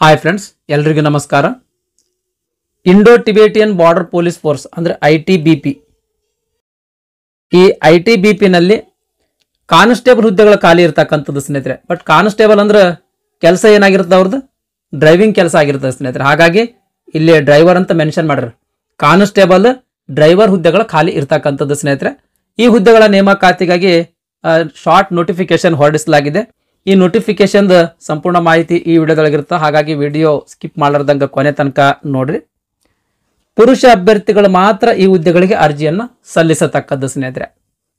Hi friends, ಎಲ್ರಿಗೂ ನಮಸ್ಕಾರ. Indo Tibetan border police force ಅಂದರೆ ITBP. ಈ ITBP ನಲ್ಲಿ ಕಾನ್ಸ್ಟೇಬಲ್ ಹುದ್ದೆಗಳ ಖಾಲಿ ಇರ್ತಕ್ಕಂಥದ್ದು ಸ್ನೇಹಿತರೆ. ಬಟ್ ಕಾನ್ಸ್ಟೇಬಲ್ ಅಂದ್ರೆ ಕೆಲಸ ಏನಾಗಿರುತ್ತೆ, ಅವ್ರದ್ದು ಡ್ರೈವಿಂಗ್ ಕೆಲಸ ಆಗಿರ್ತದೆ ಸ್ನೇಹಿತರೆ. ಹಾಗಾಗಿ ಇಲ್ಲಿ ಡ್ರೈವರ್ ಅಂತ ಮೆನ್ಷನ್ ಮಾಡ್ರಿ. ಕಾನ್ಸ್ಟೇಬಲ್ ಡ್ರೈವರ್ ಹುದ್ದೆಗಳ ಖಾಲಿ ಇರ್ತಕ್ಕಂಥದ್ದು ಸ್ನೇಹಿತರೆ. ಈ ಹುದ್ದೆಗಳ ನೇಮಕಾತಿಗಾಗಿ ಶಾರ್ಟ್ ನೋಟಿಫಿಕೇಶನ್ ಹೊರಡಿಸಲಾಗಿದೆ. ಈ ನೋಟಿಫಿಕೇಶನ್ ಸಂಪೂರ್ಣ ಮಾಹಿತಿ ಈ ವಿಡಿಯೋದೊಳಗಿರುತ್ತೆ. ಹಾಗಾಗಿ ವಿಡಿಯೋ ಸ್ಕಿಪ್ ಮಾಡಲಾರ್ದಂಗೆ ಕೊನೆ ತನಕ ನೋಡ್ರಿ. ಪುರುಷ ಅಭ್ಯರ್ಥಿಗಳು ಮಾತ್ರ ಈ ಹುದ್ದೆಗಳಿಗೆ ಅರ್ಜಿಯನ್ನು ಸಲ್ಲಿಸತಕ್ಕದ್ದು ಸ್ನೇಹಿತರೆ.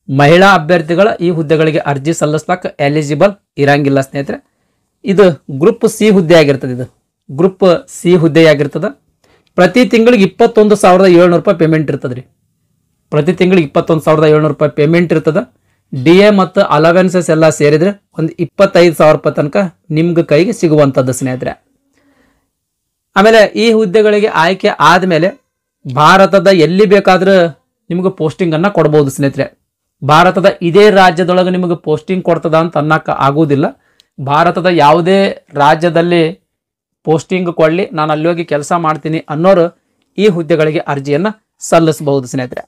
ಮಹಿಳಾ ಅಭ್ಯರ್ಥಿಗಳ ಈ ಹುದ್ದೆಗಳಿಗೆ ಅರ್ಜಿ ಸಲ್ಲಿಸ್ಲಕ್ಕೆ ಎಲಿಜಿಬಲ್ ಇರಂಗಿಲ್ಲ ಸ್ನೇಹಿತರೆ. ಇದು ಗ್ರೂಪ್ ಸಿ ಹುದ್ದೆ ಆಗಿರ್ತದೆ. ಇದು ಗ್ರೂಪ್ ಸಿ ಹುದ್ದೆಯಾಗಿರ್ತದೆ. ಪ್ರತಿ ತಿಂಗಳಿಗೆ 21,700 ರೂಪಾಯಿ ಪೇಮೆಂಟ್ ಇರ್ತದೆ ರೀ. ಪ್ರತಿ ತಿಂಗಳಿಗೆ 21,700 ರೂಪಾಯಿ ಪೇಮೆಂಟ್ ಇರ್ತದೆ. DA ಮತ್ತು ಅಲವೆನ್ಸಸ್ ಎಲ್ಲ ಸೇರಿದ್ರೆ ಒಂದು 25,000 ರೂಪಾಯಿ ತನಕ ನಿಮ್ಗೆ ಕೈಗೆ ಸಿಗುವಂಥದ್ದು ಸ್ನೇಹಿತರೆ. ಆಮೇಲೆ ಈ ಹುದ್ದೆಗಳಿಗೆ ಆಯ್ಕೆ ಆದಮೇಲೆ ಭಾರತದ ಎಲ್ಲಿ ಬೇಕಾದ್ರೂ ನಿಮಗೆ ಪೋಸ್ಟಿಂಗ್ ಅನ್ನ ಕೊಡ್ಬೋದು ಸ್ನೇಹಿತರೆ. ಭಾರತದ ಇದೇ ರಾಜ್ಯದೊಳಗೆ ನಿಮಗೆ ಪೋಸ್ಟಿಂಗ್ ಕೊಡ್ತದ ಅಂತ ಅನ್ನಕ್ಕೆ ಆಗುವುದಿಲ್ಲ. ಭಾರತದ ಯಾವುದೇ ರಾಜ್ಯದಲ್ಲಿ ಪೋಸ್ಟಿಂಗ್ ಕೊಡಲಿ, ನಾನು ಅಲ್ಲಿ ಹೋಗಿ ಕೆಲಸ ಮಾಡ್ತೀನಿ ಅನ್ನೋರು ಈ ಹುದ್ದೆಗಳಿಗೆ ಅರ್ಜಿಯನ್ನು ಸಲ್ಲಿಸಬಹುದು ಸ್ನೇಹಿತರೆ.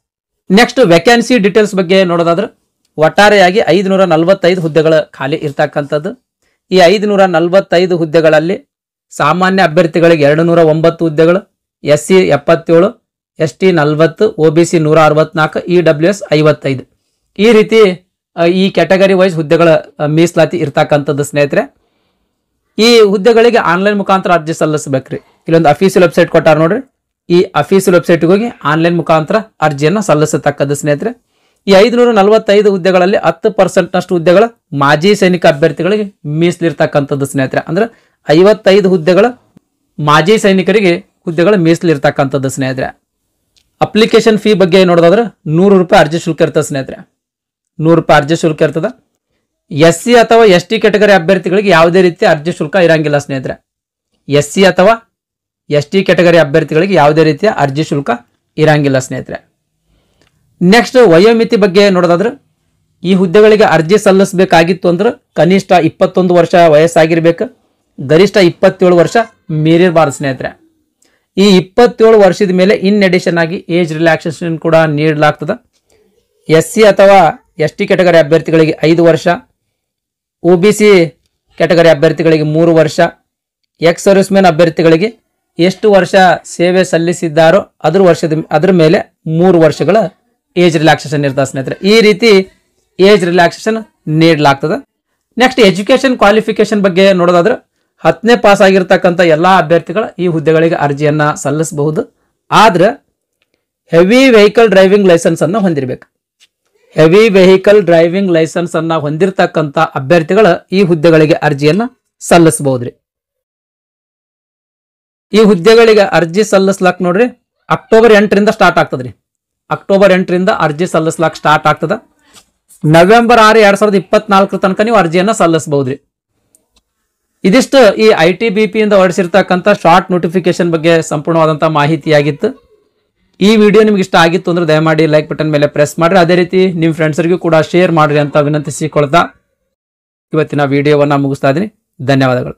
ನೆಕ್ಸ್ಟ್ ವೇಕೆನ್ಸಿ ಡೀಟೇಲ್ಸ್ ಬಗ್ಗೆ ನೋಡೋದಾದ್ರೆ ಒಟ್ಟಾರೆಯಾಗಿ 545 ಹುದ್ದೆಗಳು ಖಾಲಿ ಇರ್ತಕ್ಕಂಥದ್ದು. ಈ 545 ಹುದ್ದೆಗಳಲ್ಲಿ ಸಾಮಾನ್ಯ ಅಭ್ಯರ್ಥಿಗಳಿಗೆ 209 ಹುದ್ದೆಗಳು, SC 77, ST 40, OBC 164, EWS 55. ಈ ರೀತಿ ಈ ಕ್ಯಾಟಗರಿ ವೈಸ್ ಹುದ್ದೆಗಳ ಮೀಸಲಾತಿ ಇರ್ತಕ್ಕಂಥದ್ದು ಸ್ನೇಹಿತರೆ. ಈ ಹುದ್ದೆಗಳಿಗೆ ಆನ್ಲೈನ್ ಮುಖಾಂತರ ಅರ್ಜಿ ಸಲ್ಲಿಸಬೇಕ್ರಿ. ಇಲ್ಲೊಂದು ಅಫೀಷಿಯಲ್ ವೆಬ್ಸೈಟ್ ಕೊಟ್ಟಾರ ನೋಡ್ರಿ. ಈ ಅಫೀಷಿಯಲ್ ವೆಬ್ಸೈಟ್ಗೆ ಹೋಗಿ ಆನ್ಲೈನ್ ಮುಖಾಂತರ ಅರ್ಜಿಯನ್ನು ಸಲ್ಲಿಸತಕ್ಕದ್ದು ಸ್ನೇಹಿತರೆ. ಈ 545 ಹುದ್ದೆಗಳಲ್ಲಿ 10% ಹುದ್ದೆಗಳ ಮಾಜಿ ಸೈನಿಕ ಅಭ್ಯರ್ಥಿಗಳಿಗೆ ಮೀಸಲಿರ್ತಕ್ಕಂಥದ್ದು ಸ್ನೇಹಿತರೆ. ಅಂದ್ರೆ 55 ಹುದ್ದೆಗಳ ಮಾಜಿ ಸೈನಿಕರಿಗೆ ಹುದ್ದೆಗಳ ಮೀಸಲಿರ್ತಕ್ಕಂಥದ್ದು ಸ್ನೇಹಿತರೆ. ಅಪ್ಲಿಕೇಶನ್ ಫೀ ಬಗ್ಗೆ ನೋಡೋದಾದ್ರೆ 100 ರೂಪಾಯಿ ಅರ್ಜಿ ಶುಲ್ಕ ಇರ್ತದೆ ಸ್ನೇಹಿತರೆ. 100 ರೂಪಾಯಿ ಅರ್ಜಿ ಶುಲ್ಕ ಇರ್ತದೆ. SC ಅಥವಾ ST ಕ್ಯಾಟಗರಿ ಅಭ್ಯರ್ಥಿಗಳಿಗೆ ಯಾವುದೇ ರೀತಿಯ ಅರ್ಜಿ ಶುಲ್ಕ ಇರಂಗಿಲ್ಲ ಸ್ನೇಹಿತರೆ. SC ಅಥವಾ ST ಕ್ಯಾಟಗರಿ ಅಭ್ಯರ್ಥಿಗಳಿಗೆ ಯಾವುದೇ ರೀತಿಯ ಅರ್ಜಿ ಶುಲ್ಕ ಇರಂಗಿಲ್ಲ ಸ್ನೇಹಿತರೆ. ನೆಕ್ಸ್ಟ್ ವಯೋಮಿತಿ ಬಗ್ಗೆ ನೋಡೋದಾದ್ರೆ ಈ ಹುದ್ದೆಗಳಿಗೆ ಅರ್ಜಿ ಸಲ್ಲಿಸಬೇಕಾಗಿತ್ತು ಅಂದ್ರೆ ಕನಿಷ್ಠ 21 ವರ್ಷ ವಯಸ್ಸಾಗಿರ್ಬೇಕು, ಗರಿಷ್ಠ 27 ವರ್ಷ ಮೀರಿರಬಾರ್ದು ಸ್ನೇಹಿತರೆ. ಈ 27 ವರ್ಷದ ಮೇಲೆ ಇನ್ ಅಡಿಷನ್ ಆಗಿ ಏಜ್ ರಿಲ್ಯಾಕ್ಸೇಷನ್ ಕೂಡ ನೀಡಲಾಗ್ತದೆ. SC ಅಥವಾ ST ಕ್ಯಾಟಗರಿ ಅಭ್ಯರ್ಥಿಗಳಿಗೆ 5 ವರ್ಷ, OBC ಕ್ಯಾಟಗರಿ ಅಭ್ಯರ್ಥಿಗಳಿಗೆ 3 ವರ್ಷ, ಎಕ್ಸ್ ಸರ್ವಿಸ್ ಮ್ಯಾನ್ ಅಭ್ಯರ್ಥಿಗಳಿಗೆ ಎಷ್ಟು ವರ್ಷ ಸೇವೆ ಸಲ್ಲಿಸಿದ್ದಾರೋ ಅದ್ರ ಮೇಲೆ 3 ವರ್ಷಗಳ ಏಜ್ ರಿಲ್ಯಾಕ್ಸೇಷನ್ ಇರ್ತದೆ ಸ್ನೇಹಿತರೆ. ಈ ರೀತಿ ಏಜ್ ರಿಲ್ಯಾಕ್ಸೇಷನ್ ನೀಡಲಾಗ್ತದೆ. ನೆಕ್ಸ್ಟ್ ಎಜುಕೇಶನ್ ಕ್ವಾಲಿಫಿಕೇಶನ್ ಬಗ್ಗೆ ನೋಡೋದಾದ್ರೆ 10ನೇ ಪಾಸ್ ಆಗಿರ್ತಕ್ಕಂಥ ಎಲ್ಲಾ ಅಭ್ಯರ್ಥಿಗಳ ಈ ಹುದ್ದೆಗಳಿಗೆ ಅರ್ಜಿಯನ್ನ ಸಲ್ಲಿಸಬಹುದು. ಆದ್ರೆ ಹೆವಿ ವೆಹಿಕಲ್ ಡ್ರೈವಿಂಗ್ ಲೈಸೆನ್ಸ್ ಅನ್ನ ಹೊಂದಿರಬೇಕು. ಹೆವಿ ವೆಹಿಕಲ್ ಡ್ರೈವಿಂಗ್ ಲೈಸೆನ್ಸ್ ಅನ್ನ ಹೊಂದಿರತಕ್ಕಂಥ ಅಭ್ಯರ್ಥಿಗಳ ಈ ಹುದ್ದೆಗಳಿಗೆ ಅರ್ಜಿಯನ್ನ ಸಲ್ಲಿಸಬಹುದ್ರಿ. ಈ ಹುದ್ದೆಗಳಿಗೆ ಅರ್ಜಿ ಸಲ್ಲಿಸ್ಲಾಕ್ ನೋಡ್ರಿ ಅಕ್ಟೋಬರ್ 8ರಿಂದ ಸ್ಟಾರ್ಟ್ ಆಗ್ತದ್ರಿ. ಅಕ್ಟೋಬರ್ 8ರಿಂದ ಅರ್ಜಿ ಸಲ್ಲಿಸ್ಲಾಕ್ ಸ್ಟಾರ್ಟ್ ಆಗ್ತದ. ನವೆಂಬರ್ 6, 2024 ತನಕ ನೀವು ಅರ್ಜಿಯನ್ನ ಸಲ್ಲಿಸಬಹುದ್ರಿ. ಇದಿಷ್ಟು ಈ ITBP ಇಂದ ಹೊರಡಿಸಿರ್ತಕ್ಕಂಥ ಶಾರ್ಟ್ ನೋಟಿಫಿಕೇಶನ್ ಬಗ್ಗೆ ಸಂಪೂರ್ಣವಾದಂಥ ಮಾಹಿತಿಯಾಗಿತ್ತು. ಈ ವಿಡಿಯೋ ನಿಮ್ಗೆ ಇಷ್ಟ ಆಗಿತ್ತು ಅಂದ್ರೆ ದಯಮಾಡಿ ಲೈಕ್ ಬಟನ್ ಮೇಲೆ ಪ್ರೆಸ್ ಮಾಡ್ರಿ. ಅದೇ ರೀತಿ ನಿಮ್ಮ ಫ್ರೆಂಡ್ಸರಿಗೂ ಕೂಡ ಶೇರ್ ಮಾಡ್ರಿ ಅಂತ ವಿನಂತಿಸಿಕೊಳ್ತಾ ಇವತ್ತಿನ ವಿಡಿಯೋವನ್ನ ಮುಗಿಸ್ತಾ ಇದ್ದೀನಿ. ಧನ್ಯವಾದಗಳು.